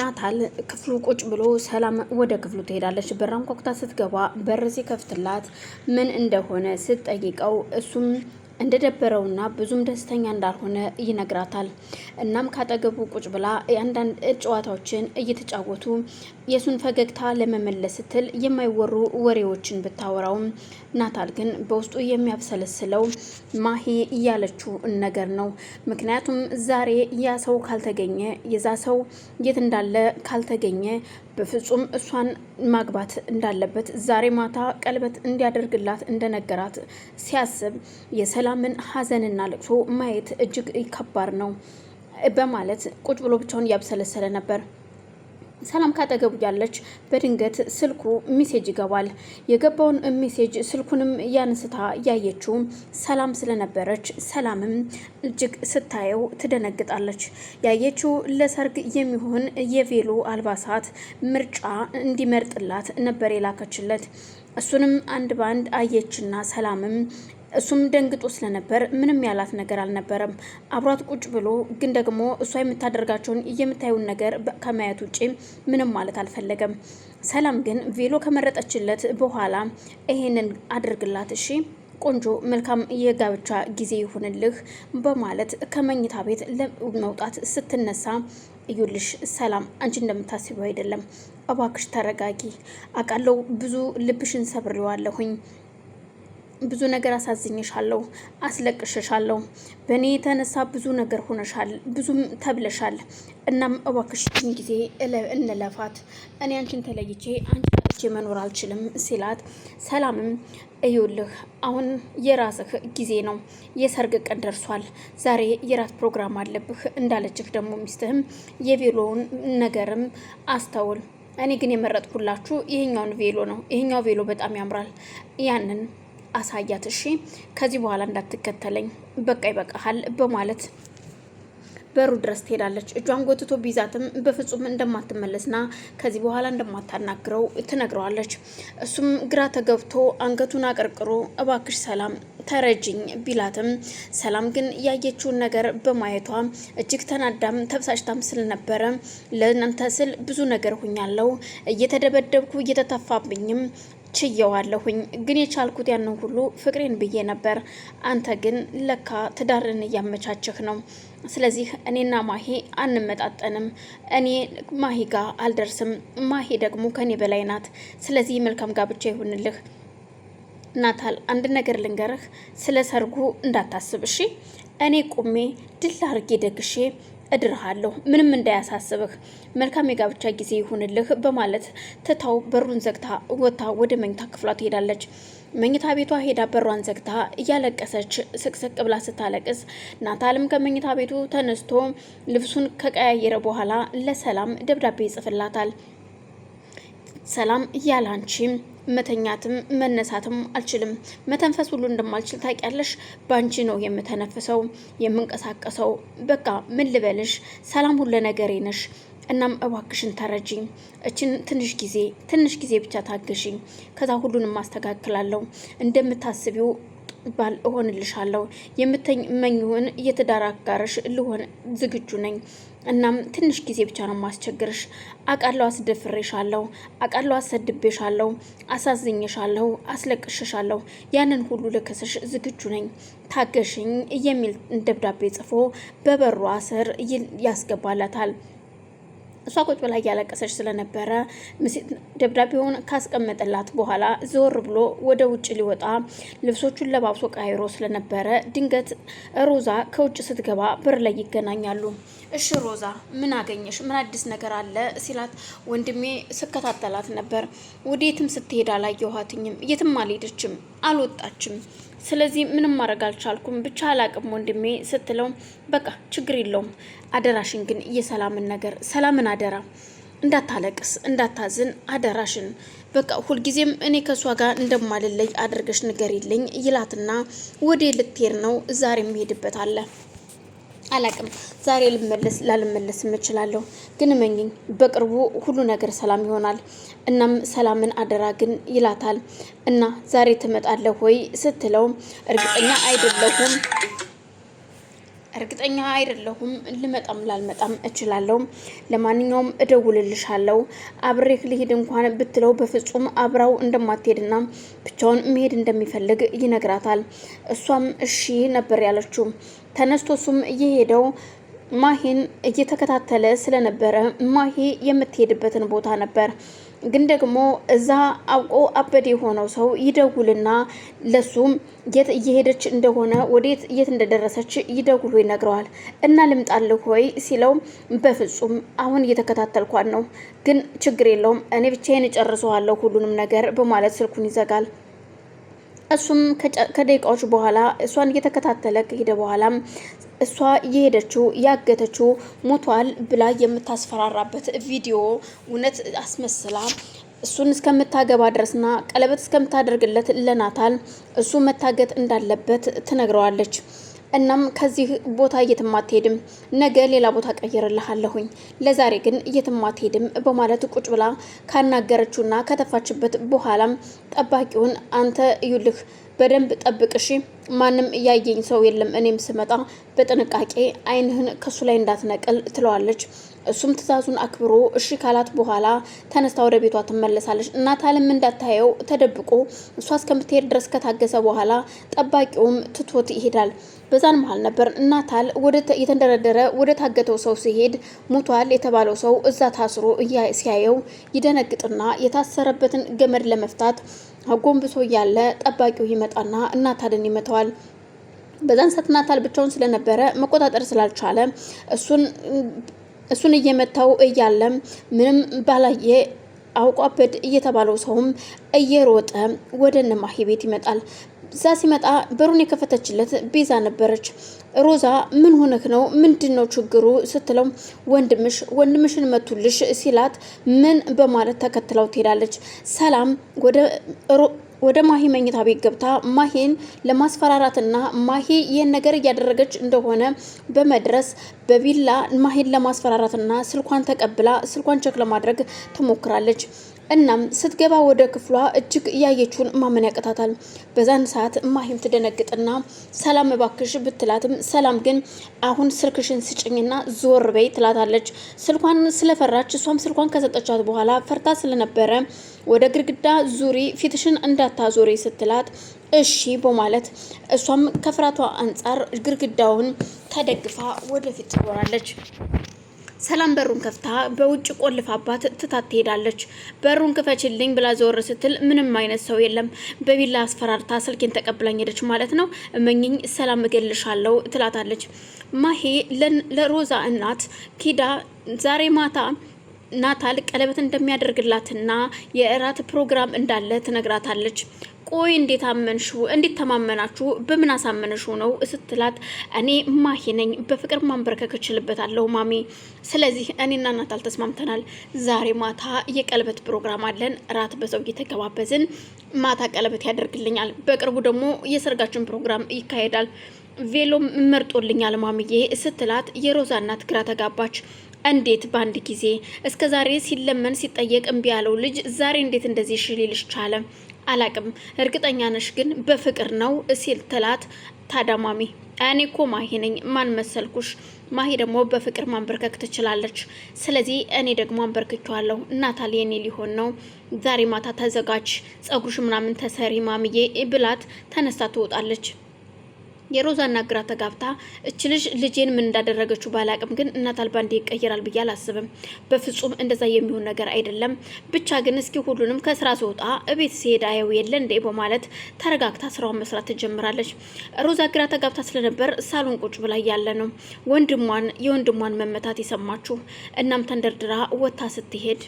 ናታል ክፍሉ ቁጭ ብሎ ሰላም ወደ ክፍሉ ትሄዳለች። በራን ኮክታ ስትገባ በር ሲከፍትላት ምን እንደሆነ ስትጠይቀው እሱም እንደደበረውና ብዙም ደስተኛ እንዳልሆነ ይነግራታል። እናም ካጠገቡ ቁጭ ብላ አንዳንድ ጨዋታዎችን እየተጫወቱ የሱን ፈገግታ ለመመለስ ስትል የማይወሩ ወሬዎችን ብታወራውም ናታል ግን በውስጡ የሚያብሰለስለው ማሂ እያለችው ነገር ነው። ምክንያቱም ዛሬ ያ ሰው ካልተገኘ የዛ ሰው የት እንዳለ ካልተገኘ በፍጹም እሷን ማግባት እንዳለበት ዛሬ ማታ ቀለበት እንዲያደርግላት እንደነገራት ሲያስብ የሰላምን ሐዘንና ልቅሶ ማየት እጅግ ከባድ ነው በማለት ቁጭ ብሎ ብቻውን እያብሰለሰለ ነበር። ሰላም ካጠገቡ ያለች በድንገት ስልኩ ሜሴጅ ይገባል። የገባውን ሜሴጅ ስልኩንም ያንስታ ያየችው ሰላም ስለነበረች ሰላምም እጅግ ስታየው ትደነግጣለች። ያየችው ለሰርግ የሚሆን የቬሎ አልባሳት ምርጫ እንዲመርጥላት ነበር የላከችለት። እሱንም አንድ ባንድ አየችና ሰላምም እሱም ደንግጦ ስለነበር ምንም ያላት ነገር አልነበረም። አብሯት ቁጭ ብሎ ግን ደግሞ እሷ የምታደርጋቸውን የምታየውን ነገር ከማየት ውጪ ምንም ማለት አልፈለገም። ሰላም ግን ቬሎ ከመረጠችለት በኋላ ይሄንን አድርግላት እሺ ቆንጆ መልካም የጋብቻ ጊዜ ይሁንልህ በማለት ከመኝታ ቤት ለመውጣት ስትነሳ እዩልሽ ሰላም አንቺ እንደምታስበው አይደለም፣ እባክሽ ተረጋጊ። አውቃለሁ ብዙ ልብሽን ሰብሬዋለሁኝ፣ ብዙ ነገር አሳዝኝሻለሁ፣ አስለቅሽሻለሁ። በእኔ የተነሳ ብዙ ነገር ሆነሻል፣ ብዙም ተብለሻል። እናም እባክሽን ጊዜ እንለፋት። እኔ አንቺን ተለይቼ አንቺ ተለይቼ መኖር አልችልም ሲላት ሰላምም እዩልህ አሁን የራስህ ጊዜ ነው፣ የሰርግ ቀን ደርሷል፣ ዛሬ የራት ፕሮግራም አለብህ እንዳለችህ ደግሞ ሚስትህም የቬሎውን ነገርም አስተውል። እኔ ግን የመረጥኩላችሁ ይሄኛውን ቬሎ ነው። ይሄኛው ቬሎ በጣም ያምራል፣ ያንን አሳያት እሺ፣ ከዚህ በኋላ እንዳትከተለኝ፣ በቃ ይበቃሃል በማለት በሩ ድረስ ትሄዳለች። እጇን ጎትቶ ቢዛትም በፍጹም እንደማትመለስና ከዚህ በኋላ እንደማታናግረው ትነግረዋለች። እሱም ግራ ተገብቶ አንገቱን አቀርቅሮ እባክሽ ሰላም ተረጅኝ ቢላትም ሰላም ግን ያየችውን ነገር በማየቷ እጅግ ተናዳም ተብሳጭታም ስለነበረ ለእናንተ ስል ብዙ ነገር ሁኛለሁ፣ እየተደበደብኩ እየተተፋብኝም ችየዋለሁኝ፣ ግን የቻልኩት ያንን ሁሉ ፍቅሬን ብዬ ነበር። አንተ ግን ለካ ትዳርን እያመቻችህ ነው። ስለዚህ እኔና ማሂ አንመጣጠንም፣ እኔ ማሂ ጋር አልደርስም፣ ማሂ ደግሞ ከኔ በላይ ናት። ስለዚህ መልካም ጋብቻ ይሁንልህ። ናታል አንድ ነገር ልንገርህ፣ ስለ ሰርጉ እንዳታስብ እሺ። እኔ ቁሜ ድል አርጌ ደግሼ እድርሃለሁ፣ ምንም እንዳያሳስብህ፣ መልካም የጋብቻ ጊዜ ይሁንልህ በማለት ትታው በሩን ዘግታ ወታ ወደ መኝታ ክፍሏ ትሄዳለች። መኝታ ቤቷ ሄዳ በሯን ዘግታ እያለቀሰች ስቅስቅ ብላ ስታለቅስ ናታልም ከመኝታ ቤቱ ተነስቶ ልብሱን ከቀያየረ በኋላ ለሰላም ደብዳቤ ይጽፍላታል። ሰላም ያላንቺ መተኛትም መነሳትም አልችልም፣ መተንፈስ ሁሉ እንደማልችል ታውቂያለሽ። ባንቺ ነው የምተነፍሰው የምንቀሳቀሰው። በቃ ምን ልበልሽ ሰላም ሁሉ ነገሬ ነሽ። እናም እባክሽን ተረጂኝ፣ እችን ትንሽ ጊዜ ብቻ ታገሽኝ፣ ከዛ ሁሉንም ማስተካከላለሁ። እንደምታስቢው ባል እሆንልሻለሁ፣ የምትመኚውን የትዳር አጋርሽ ልሆን ዝግጁ ነኝ። እናም ትንሽ ጊዜ ብቻ ነው ማስቸግርሽ። አቃለው አስደፍሬሻለሁ፣ አቃለው አሰድቤሻለሁ፣ አሳዝኝሻለሁ፣ አስለቅሽሻለሁ። ያንን ሁሉ ልከስሽ ዝግጁ ነኝ፣ ታገሽኝ የሚል ደብዳቤ ጽፎ በበሯ ስር ያስገባላታል። እሷ ቁጭ ብላ እያለቀሰች ስለነበረ ደብዳቤውን ካስቀመጠላት በኋላ ዘወር ብሎ ወደ ውጭ ሊወጣ ልብሶቹን ለባብሶ ቀይሮ ስለነበረ ድንገት ሮዛ ከውጭ ስትገባ በር ላይ ይገናኛሉ። እሺ ሮዛ ምን አገኘሽ? ምን አዲስ ነገር አለ ሲላት ወንድሜ ስከታተላት ነበር፣ ወዴትም ስትሄድ አላየኋትኝም፣ የትም አልሄደችም፣ አልወጣችም። ስለዚህ ምንም ማድረግ አልቻልኩም፣ ብቻ አላቅም ወንድሜ ስትለው በቃ ችግር የለውም፣ አደራሽን ግን የሰላምን ነገር ሰላምን አደራ እንዳታለቅስ እንዳታዝን አደራሽን፣ በቃ ሁልጊዜም እኔ ከሷ ጋር እንደማልለይ አድርገሽ ንገሪልኝ ይላትና ወደ ልትሄድ ነው። ዛሬ የሚሄድበት አለ አላቅም፣ ዛሬ ላልመለስ እችላለሁ፣ ግን እመኚኝ በቅርቡ ሁሉ ነገር ሰላም ይሆናል። እናም ሰላምን አደራ ግን ይላታል። እና ዛሬ ትመጣለህ ወይ ስትለው እርግጠኛ አይደለሁም እርግጠኛ አይደለሁም ልመጣም ላልመጣም እችላለሁ። ለማንኛውም እደውልልሻለሁ። አብሬክ ልሂድ እንኳን ብትለው በፍጹም አብራው እንደማትሄድና ብቻውን መሄድ እንደሚፈልግ ይነግራታል። እሷም እሺ ነበር ያለችው። ተነስቶ እሱም እየሄደው ማሂን እየተከታተለ ስለነበረ ማሂ የምትሄድበትን ቦታ ነበር። ግን ደግሞ እዛ አውቆ አበደ የሆነው ሰው ይደውልና ለሱ የት እየሄደች እንደሆነ ወዴት የት እንደደረሰች ይደውሉ ይነግረዋል። እና ልምጣልህ ሆይ ሲለው በፍጹም አሁን እየተከታተልኳት ነው፣ ግን ችግር የለውም እኔ ብቻዬን እጨርሰዋለሁ ሁሉንም ነገር በማለት ስልኩን ይዘጋል። እሱም ከደቂቃዎች በኋላ እሷን እየተከታተለ ከሄደ በኋላ እሷ እየሄደችው ያገተችው ሞቷል ብላ የምታስፈራራበት ቪዲዮ እውነት አስመስላ እሱን እስከምታገባ ድረስና ቀለበት እስከምታደርግለት ለናታል እሱ መታገት እንዳለበት ትነግረዋለች። እናም ከዚህ ቦታ እየትም አትሄድም፣ ነገ ሌላ ቦታ ቀይርልሃለሁኝ፣ ለዛሬ ግን እየትም አትሄድም በማለት ቁጭ ብላ ካናገረችውና ከተፋችበት በኋላም ጠባቂውን አንተ እዩልህ በደንብ ጠብቅሽ፣ ማንም እያየኝ ሰው የለም፣ እኔም ስመጣ በጥንቃቄ አይንህን ከሱ ላይ እንዳትነቅል ትለዋለች። እሱም ትዕዛዙን አክብሮ እሺ ካላት በኋላ ተነስታ ወደ ቤቷ ትመለሳለች። ናታልም እንዳታየው ተደብቆ እሷ እስከምትሄድ ድረስ ከታገሰ በኋላ ጠባቂውም ትቶት ይሄዳል። በዛን መሀል ነበር ናታል ወደ የተንደረደረ ወደ ታገተው ሰው ሲሄድ ሞቷል የተባለው ሰው እዛ ታስሮ ሲያየው ይደነግጥና የታሰረበትን ገመድ ለመፍታት አጎንብሶ እያለ ጠባቂው ይመጣና ናታልን ይመታዋል። በዛን ሰዓት ናታል ብቻውን ስለነበረ መቆጣጠር ስላልቻለ እሱን እየመታው እያለ ምንም ባላየ አውቋበድ እየተባለው ሰውም እየሮጠ ወደ ነማሂ ቤት ይመጣል። እዛ ሲመጣ በሩን የከፈተችለት ቤዛ ነበረች። ሮዛ ምን ሆነክ ነው? ምንድነው ችግሩ ስትለው ወንድምሽን መቱልሽ ሲላት ምን በማለት ተከትለው ትሄዳለች። ሰላም ወደ ማሂ መኝታ ቤት ገብታ ማሂን ለማስፈራራትና ማሂ ይህን ነገር እያደረገች እንደሆነ በመድረስ በቢላ ማሂን ለማስፈራራትና ስልኳን ተቀብላ ስልኳን ቸክ ለማድረግ ትሞክራለች። እናም ስትገባ ወደ ክፍሏ እጅግ እያየችውን ማመን ያቅታታል። በዛን ሰዓት ማሂም ትደነግጥና ሰላም እባክሽ ብትላትም ሰላም ግን አሁን ስልክሽን ስጭኝና ዞር በይ ትላታለች። ስልኳን ስለፈራች እሷም ስልኳን ከሰጠቻት በኋላ ፈርታ ስለነበረ ወደ ግድግዳ ዙሪ ፊትሽን እንዳታዞሪ ስትላት እሺ በማለት እሷም ከፍራቷ አንጻር ግድግዳውን ተደግፋ ወደፊት ትወራለች። ሰላም በሩን ከፍታ በውጭ ቆልፋባት ትታት ትሄዳለች። በሩን ክፈችልኝ ብላ ዘወር ስትል ምንም አይነት ሰው የለም። በቢላ አስፈራርታ ስልኬን ተቀብላኝ ሄደች ማለት ነው። እመኝኝ ሰላም እገልሻለሁ ትላታለች። ማሂ ለሮዛ እናት ኪዳ ዛሬ ማታ ናታል ቀለበት እንደሚያደርግላትና የእራት ፕሮግራም እንዳለ ትነግራታለች። ቆይ እንዴት አመንሽው? እንዴት ተማመናችሁ? በምን አሳመነሽው ነው ስትላት እኔ ማሂ ነኝ፣ በፍቅር ማንበርከክ እችልበታለሁ ማሚ። ስለዚህ እኔና ናታል ተስማምተናል። ዛሬ ማታ የቀለበት ፕሮግራም አለን። ራት በሰው እየተገባበዝን ማታ ቀለበት ያደርግልኛል። በቅርቡ ደግሞ የሰርጋችን ፕሮግራም ይካሄዳል። ቬሎም መርጦልኛል ማሚዬ ስትላት የሮዛ እናት ግራ ተጋባች። እንዴት በአንድ ጊዜ እስከ ዛሬ ሲለመን ሲጠየቅ እምቢ ያለው ልጅ ዛሬ እንዴት እንደዚህ ሽሊልሽ ቻለ? አላቅም። እርግጠኛ ነሽ ግን በፍቅር ነው ሲል ትላት። ታዳማሚ እኔ እኮ ማሂ ነኝ፣ ማን መሰልኩሽ? ማሂ ደግሞ በፍቅር ማንበርከክ ትችላለች። ስለዚህ እኔ ደግሞ አንበርክኬዋለሁ። ናታል የኔ ሊሆን ነው። ዛሬ ማታ ተዘጋጅ፣ ጸጉርሽ ምናምን ተሰሪ ማሚዬ ብላት ተነስታ ትወጣለች። የሮዛና ግራ ተጋብታ እች ልጄን ምን እንዳደረገችው ባላቅም ግን ናታል ባንዴ ይቀየራል ብዬ አላስብም። በፍጹም እንደዛ የሚሆን ነገር አይደለም። ብቻ ግን እስኪ ሁሉንም ከስራ ስወጣ እቤት ሲሄድ አየው የለ እንዴ በማለት ተረጋግታ ስራውን መስራት ትጀምራለች። ሮዛ ግራ ተጋብታ ስለነበር ሳሎን ቁጭ ብላ ያለ ነው የወንድሟን መመታት የሰማችሁ። እናም ተንደርድራ ወታ ስትሄድ